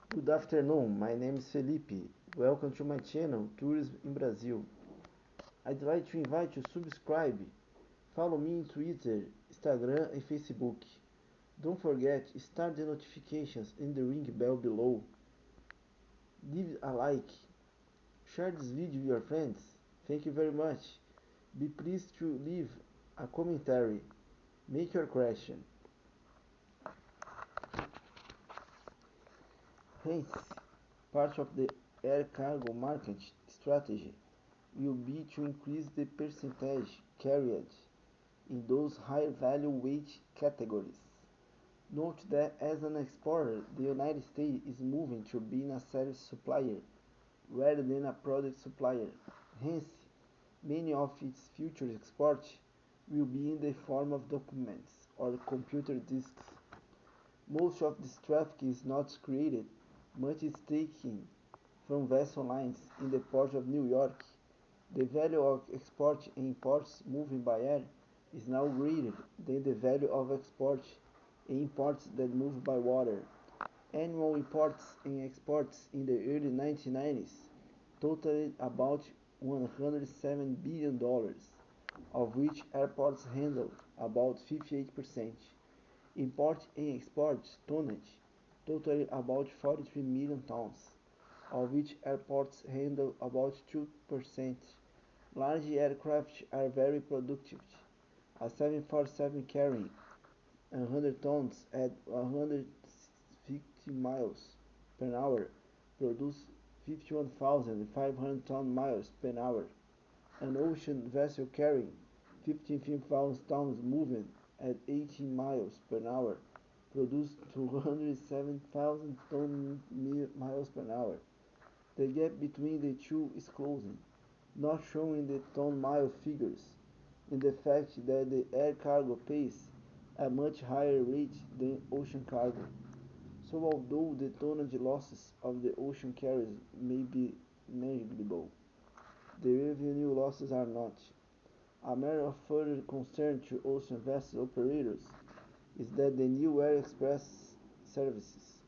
Good afternoon, my name is Felipe. Welcome to my channel, Tourism in Brazil. I'd like to invite you to subscribe. Follow me on Twitter, Instagram and Facebook. Don't forget, start the notifications and the ring bell below. Leave a like. Share this video with your friends. Thank you very much. Be pleased to leave a commentary. Make your question. Hence, part of the air cargo market strategy will be to increase the percentage carried in those high value wage categories. Note that as an exporter, the United States is moving to being a service supplier rather than a product supplier. Hence, many of its future exports will be in the form of documents or computer disks. Most of this traffic is not created, much is taken from vessel lines in the port of New York. The value of exports and imports moving by air is now greater than the value of exports and imports that move by water. Annual imports and exports in the early 1990s totaled about $107 billion, of which airports handled about 58%. Import and export tonnage totaled about 43 million tons, of which airports handle about 2%. Large aircraft are very productive. A 747 carrying 100 tons at 150 miles per hour produces 51,500 ton-miles per hour. An ocean vessel carrying 15,000 tons moving at 18 miles per hour produces 207,000 ton-miles per hour. The gap between the two is closing, not showing the ton-mile figures, in the fact that the air cargo pays a much higher rate than ocean cargo. So although the tonnage losses of the ocean carriers may be negligible, the revenue losses are not. A matter of further concern to ocean vessel operators is that the new air express services,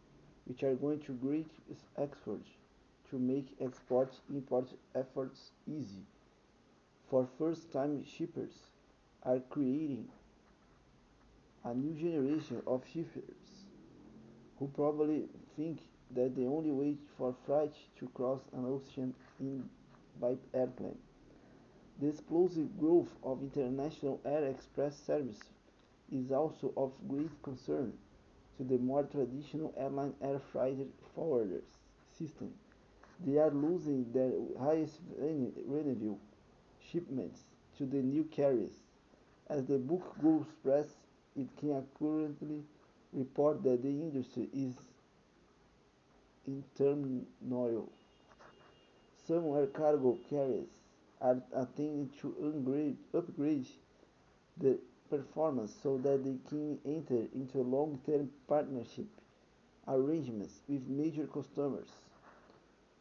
which are going to great effort to make export-import efforts easy for first-time shippers, are creating a new generation of shippers who probably think that the only way for freight to cross an ocean is by airplane. The explosive growth of international air express service is also of great concern to the more traditional airline air freight forwarders system. They are losing their highest revenue shipments to the new carriers. As the Booktube Press, it can accurately report that the industry is in turmoil. Some air cargo carriers are attempting to upgrade their performance so that they can enter into long-term partnership arrangements with major customers.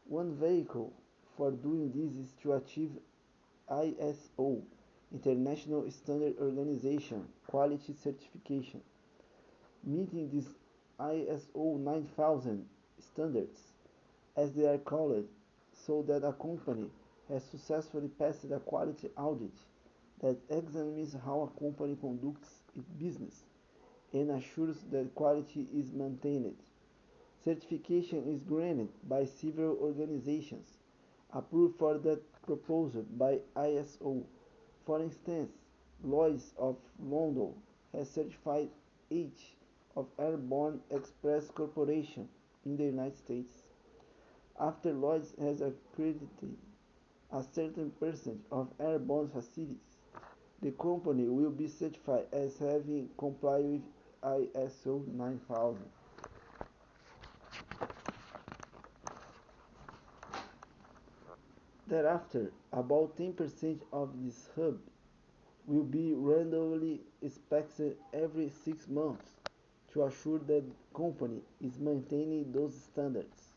One vehicle for doing this is to achieve ISO, International Standard Organization quality certification. Meeting these ISO 9000 standards, as they are called, so that a company has successfully passed a quality audit that examines how a company conducts its business and assures that quality is maintained. Certification is granted by several organizations approved for that proposal by ISO. For instance, Lloyd's of London has certified each of Airborne Express Corporation in the United States. After Lloyd's has accredited a certain percentage of airborne facilities, the company will be certified as having complied with ISO 9000. Thereafter, about 10% of this hub will be randomly inspected every 6 months to assure that the company is maintaining those standards.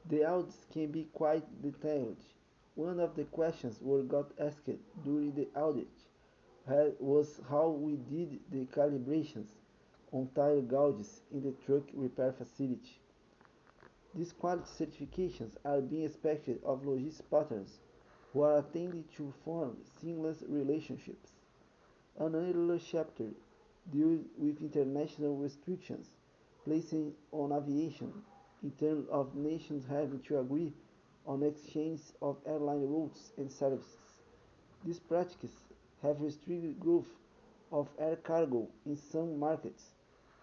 The audits can be quite detailed. One of the questions we got asked during the audit was how we did the calibrations on tire gauges in the truck repair facility. These quality certifications are being expected of logistics partners who are attending to form seamless relationships. Another chapter deals with international restrictions placed on aviation in terms of nations having to agree on exchange of airline routes and services. These practices have restricted growth of air cargo in some markets,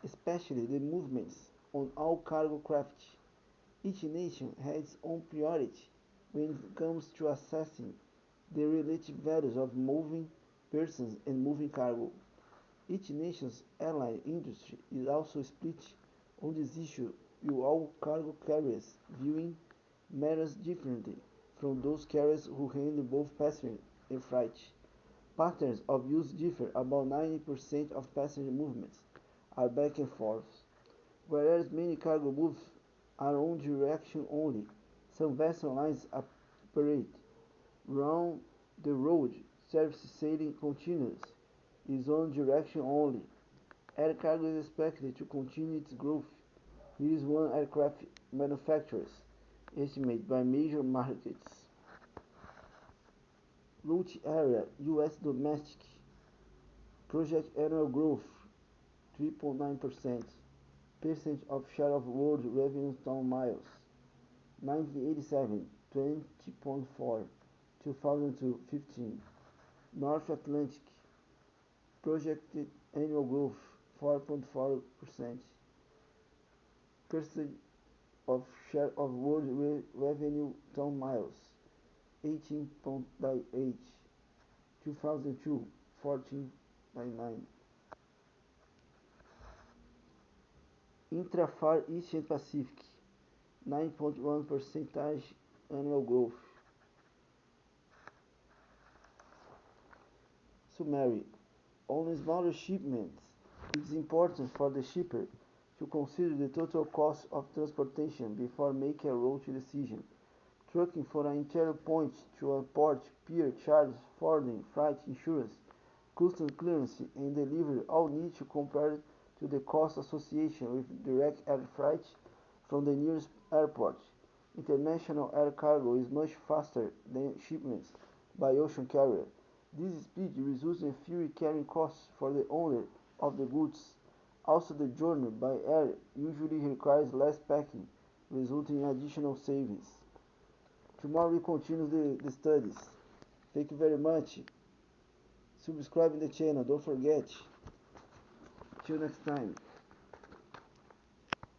especially the movements on all cargo craft. Each nation has its own priority when it comes to assessing the relative values of moving persons and moving cargo. Each nation's airline industry is also split on this issue, with all cargo carriers viewing matters differently from those carriers who handle both passenger and freight. Patterns of use differ. About 90% of passenger movements are back and forth, whereas many cargo moves are on direction only. Some vessel lines operate round the road service sailing continuous is on direction only. Air cargo is expected to continue its growth. Here is one aircraft manufacturers estimate by major markets. Route area US domestic project annual growth 3.9%. Percentage of share of world revenue ton miles 1987 20.4 2002 15. North Atlantic projected annual growth 4.4%. Percentage of share of world revenue ton miles 18.8 2002 14.9. Intra-Far East and Pacific 9.1 percentage annual growth. Summary. On smaller shipments, it is important for the shipper to consider the total cost of transportation before making a route decision. Trucking from an interior point to a port, pier, charges, forwarding, freight, insurance, customs clearance, and delivery all need to compare to the cost associated with direct air freight from the nearest airport. International air cargo is much faster than shipments by ocean carrier. This speed results in fewer carrying costs for the owner of the goods. Also, the journey by air usually requires less packing, resulting in additional savings. Tomorrow we continue the studies. Thank you very much. Subscribe in the channel, don't forget. Till next time.